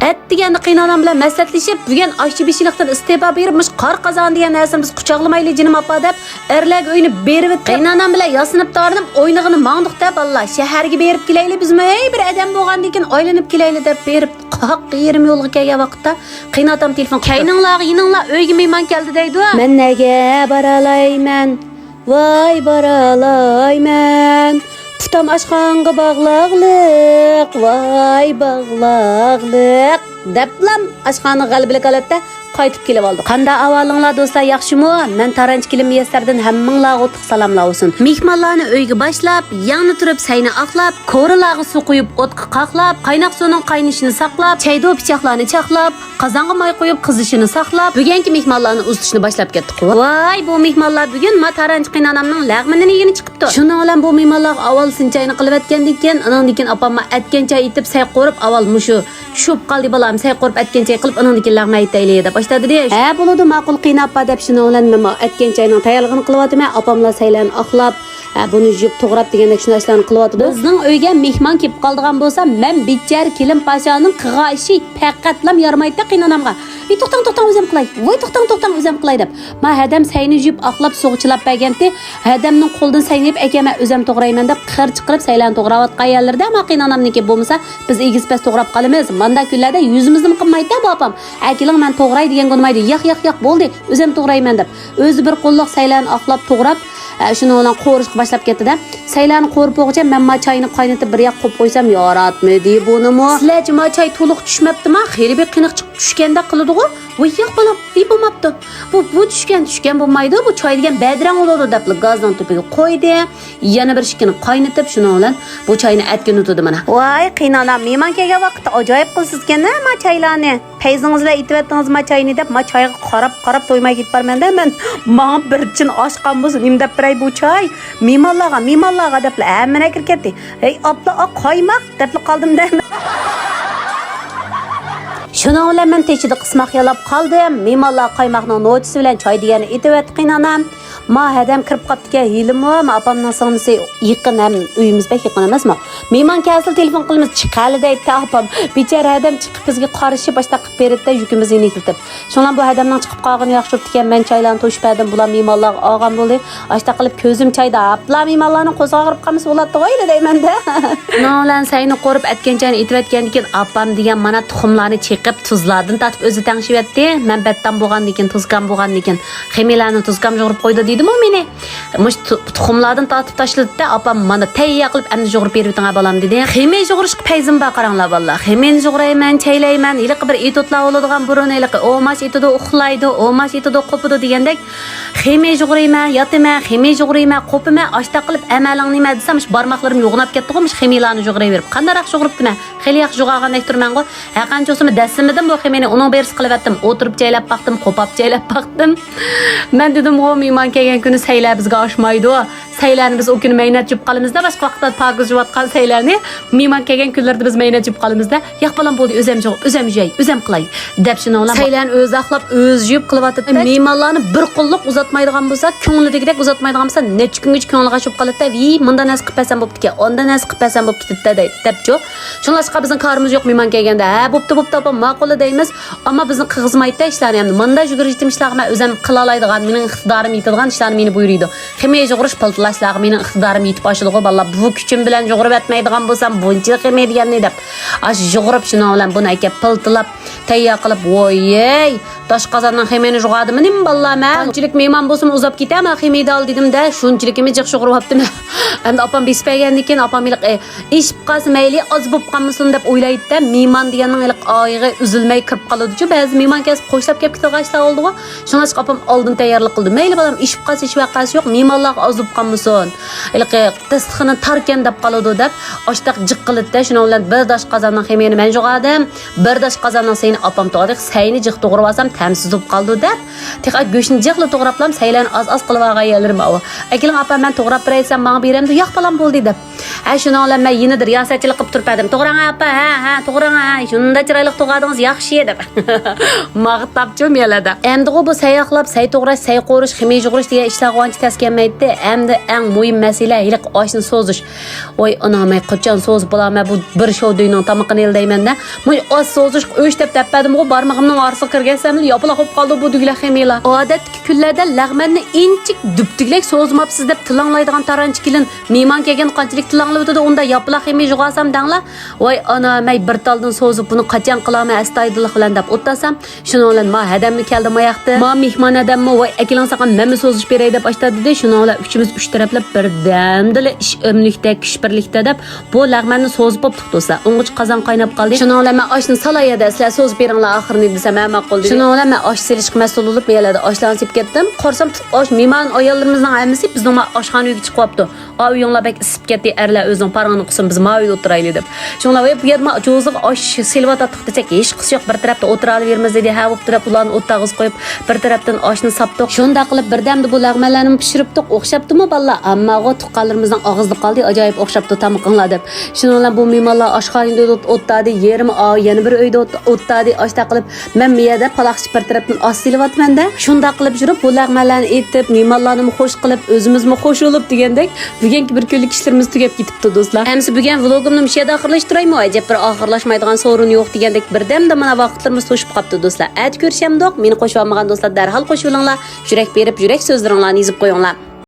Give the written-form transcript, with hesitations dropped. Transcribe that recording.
Әттегенде қайнанам bilan мәслихатлashib, bugun aşçı beshiliqdan iste'fo beribmish, qor qozon degan narsani biz quchoqlamayli jinim opa deb, erlarga uyni berib, qaynanam bilan yasinib tordim, o'ynig'ini mangdiq deb, Allah, shaharga berib kelayli, bizmi ey bir odam bo'lgandan keyin aylanib kelayli deb berib, qaq yerim yo'lga kelgan vaqtda qaynatam telefon qildi. Qayninglar, yininglar, uyga mehmon keldi deydi. Men nega bora olayman? Voy bora olayman. Putam aşqanğa bağlaqlıq, vay bağlaqlıq. Deplam aşqanı qalbilik alatda qaytib kelib oldi. Qanda avalinglar do'stlar, yaxshimi? Men Taranch Kilim Yesardan hammanglarga o'tliq salomlar olsun. Mehmonlarni uyga boshlab, yangi turib sayni aqlab, ko'rilarga suv quyib, o'tqa qaqlab, qaynoq suvning qaynishini saqlab, chaydo pichoqlarni chaqlab, qozonga moy qo'yib qizishini saqlab, bugungi mehmonlarni uzitishni boshlab ketdik. Voy, bu mehmonlar bugun ma Taranch qaynonamning lag'minini yegini chiqibdi. Shuning bilan bu mehmonlar avval sinchayni qilib atgandan keyin, anandan keyin opamma atgan chay etib say qo'rib, avval mushu tushib qoldi balam, say qo'rib atgan chay qilib, anandan keyin lag'ma aytayli deb boshladi deyish. Ha, bo'ladi, ma'qul qiynappa deb shuning bilan men atgan chayning tayyorligini qilyapman. Opamlar saylarni oqlab, buni yub to'g'rab degandek shunday ishlarni qilyapti. Bizning uyga mehmon kelib qoldigan bo'lsa, men bichar Kilim Pashaning qig'a ishi faqatlam yarmaydi qiynanamga. To'xtang o'zim qilay. Voy to'xtang o'zim qilay deb. Men hadam sayni yub oqlab sug'chilab berganda, hadamning qo'ldan saynib akama o'zim to'g'rayman deb qir chiqirib saylarni to'g'rayotgan yerlarda ma qiynanamniki bo'lmasa, biz egizpas to'g'rab qolamiz. Manda kunlarda yuzimizni qilmaydi opam. Akiling men to'g'ray degan bo'lmaydi. Yo'q bo'ldi, o'zim to'g'rayman deb. O'zi bir qo'lliq saylarni oqlab to'g'rab shuni bilan qo'rishga boshlab ketdi-da. Saylarni qo'rib o'g'cha men ma chayni qaynatib bir yoq qo'yib qo'ysam, yoratmidi bunimi? Sizlar ma chay to'liq tushmabdimi? Xeyri bir qiyniq chiqib tushganda qiladi-ku. Voy yo'q bolam, bo'lmabdi. Bu tushgan bo'lmaydi. Bu choy degan badran bo'ladi deb gazdan to'piga qo'ydi. Yana bir shikini qaynatib shuni bilan bu choyni atga nutdi mana. Voy qiynanam, mehmon kelgan vaqtda ajoyib qilsiz-kanda ma chaylarni. Payzingizlar aytibdingiz ma chayni deb, ma choyga qarab to'ymay ketib barmanda men. Men bir chin oshqan bo'lsin, imdab biray bu choy. Mehmonlarga deb hamma kirib ketdi. Ey abla, qaymoq deb qoldim-da. Şuna bilan men techida qismoq yalab qoldim. Mehmonlar qaymoqning nochisi bilan choy degani aytibdi qiynanam. Ma hadam kirib qopdi-ki, yilimi, ma opamning singlisi yaqin ham uyimiz bek yaqin emasmi? Mehmon kelsa telefon qilamiz, chiqali deydi opam. Bechara hadam chiqib bizga qarshi boshda qilib berdi, yukimizni yengiltib. Shundan bu hadamning chiqib qolgani yaxshi bo'pti-ki, men choylarni to'shib berdim. Bular mehmonlar olgan bo'ldi. Ashta qilib ko'zim choyda, apla mehmonlarning qo'zg'a qirib qolmasa bo'ladi o'yla deyman-da. Nolan sayni qo'rib atganchani aytayotgandan keyin opam degan mana tuxumlarni chiqib tuzlardan tatib o'zi tangshibyapti. Men batdan bo'lgandan keyin, tuzgan bo'lgandan keyin xemilarni tuzgam jog'irib qo'ydi dedim meni. Mush tuxumlardan tatib tashladi-da, opam mana tayyor qilib endi jog'irib beribdi balam dedi. Xemi jog'irishga payzim bor qaranglar vallahi. Xemeni jog'irayman, chaylayman, iliq bir etotlar bo'ladigan burun iliq o'mash etidi uxlaydi, o'mash etidi qopidi degandek. Xemi jog'irayman, yotaman, xemi jog'irayman, qopaman, ashta qilib amaling nima desam, barmoqlarim yo'g'nab ketdi-ku, xemilarni jog'irayverib. Qandaroq jog'iribdiman? Xeli yaxshi jog'agandek turman-ku. Qanchasimi dasimidim bu xemeni uning berisi qilyaptim. O'tirib chaylab baqdim, qopab chaylab baqdim. Men dedim, "O mehmon kelgan kuni saylar bizga oshmaydi. Saylarni biz o kuni maynat jib qolamizda, boshqa vaqtda pokiz juvotgan saylarni mehmon kelgan kunlarda biz maynat jib qolamizda. Yo'q bolam bo'ldi, o'zim javob, o'zim yey, o'zim qilay." deb shuni olam. Saylarni o'zi aqlab, o'zi yeb qilyapti. Mehmonlarni bir qo'lliq uzatmaydigan bo'lsa, ko'nglidagidek uzatmaydigan bo'lsa, necha kungacha ko'ngliga tushib qoladi. "Vi, munda nas qilib pasam bo'pti-ki, onda nas qilib pasam bo'pti" debchi. Shunlashqa bizning qarimiz yo'q mehmon kelganda. "Ha, bo'pti, opam, ma'qul deymiz." Ammo bizni qig'izmaydi ishlarni ham. Menda yugurishdim ishlarni o'zim qila oladigan, mening iqtidorim yetadigan ishlarni meni buyuriydi. Ximiy yugurish piltlashlarga mening iqtidorim yetib oshidi-ku, vallah bu kuchim bilan yugurib etmaydigan bo'lsam, buncha ximiy deganni deb. Ash yugurib shuni bilan buni aka piltlab, tayyor qilib, "Voy, tosh qozondan ximiyni yug'adimi nim vallah men? Qanchalik mehmon bo'lsam uzab ketaman, ximiyni ol dedim-da, shunchilikimiz jiq yuguribdim." Endi opam bespagandan keyin opam iliq ish qolsa mayli oz bo'lib qolmasin deb o'ylaydi-da, mehmon deganning iliq oyig'i uzilmay kirib qoladi-ku. Ba'zi mehmon kelib qo'shlab kelib ketgan oldi-ku. Shunga opam oldin tayyorlik qildi. Mayli balam ish qolsa ish vaqasi yo'q, mehmonlar oz bo'lib qolmasin. Iliq tasdiqini tarkan deb qoladi deb, oshtaq jiq qildi-da, shuni bilan bir dash qozondan ximiyni men yug'adim, bir dash qozondan sayni opam to'g'ri, sayni jiq to'g'rib olsam tamsiz bo'lib qoldi deb tiqa go'shni jiqli to'g'rablam saylarni az qilib olgan yerlarim bor. Akeling opa men to'g'rab beraysan menga beramdi yo'q balam bo'ldi deb. Ha shuni bilan men yenidir riyosatchilik qilib turpadim. To'g'rang opa ha to'g'rang shunda chiroyli to'g'adingiz yaxshi deb. Maqtabchim yelada. Endi bu sayoqlab say to'g'rash say qo'rish ximiy jug'urish degan ishlarga ancha taskanmaydi. Endi eng muhim masala hiliq oshni so'zish. Voy onamay qachon so'zib bo'laman bu bir shovduyning tamaqini eldayman-da. Men osh so'zish o'sh deb tappadim u barmog'imning orasiga kirgansam yopiq qolib qoldi bu duglar ximiylar. Odatdagi kunlarda lag'manni inchik dubtiglak so'zmabsiz deb tilanglaydigan taranchi kelin mehmon kelgan qanchalik tilanglaydi unda yopiq ximiy jug'asam danglar. Voy onamay bir taldan so'zib buni qachon qilaman astoydillik bilan deb o'tasam shuni bilan ma hadamni keldi mayaqdi. Ma mehmon adammi voy akilan saqan men so'zish beray deb boshladi. Shuni bilan uchimiz uch taraflab birdamdili ish o'mlikda kishbirlikda deb bu lag'manni so'zib bo'pti do'stlar. O'ng'ich qozon qaynab qoldi. Shuni bilan men oshni salayada sizlar so'zib beringlar oxirini desam ham ma'qul. Shuni bilan men osh selishga mas'ul bo'lib melada oshlarni sepib ketdim. Qo'rsam osh mehmon ayollarimizning hammasi bizning oshxonaga chiqib qopti. O uyinglar bek isib ketdi erlar o'zining parog'ini qilsin biz ma'yil o'tiraylik deb. Shunlar bu yerma jo'ziga osh silvat atib desak hech qis yo'q bir tarafda o'tiraveramiz dedi. Ha bo'lib turib ularni o'tag'iz qo'yib bir tarafdan oshni sapdiq. Shunda qilib birdamda bu lag'manlarni pishiribdiq. O'xshabdimi balla? Ammo o tuqqanlarimizning og'izda qoldi. Ajoyib o'xshabdi tamqinglar deb. Shuni bilan bu mehmonlar oshxonada o'tadi, yerim yana bir uyda o'tadi. Oshda qilib men miyada palaxchi bir tarafdan osh silyapman-da. Shunda qilib yurib bu lag'manlarni etib, mehmonlarni xush qilib, o'zimizmi xush bo'lib degandek bugungi bir kunlik ishlarimiz tugab ketibdi do'stlar. Hamsi bugun vlogimni bu yerda oxirlashtiraymi? Ajab bir oxirlashmaydigan sorun yo'q degandek birdamda mana vaqtlarimiz to'shib qolibdi do'stlar. At ko'rishamdoq, meni qo'shib olmagan do'stlar darhol qo'shib olinglar. Yurak berib, yurak so'zlaringlarni yozib qo'yinglar.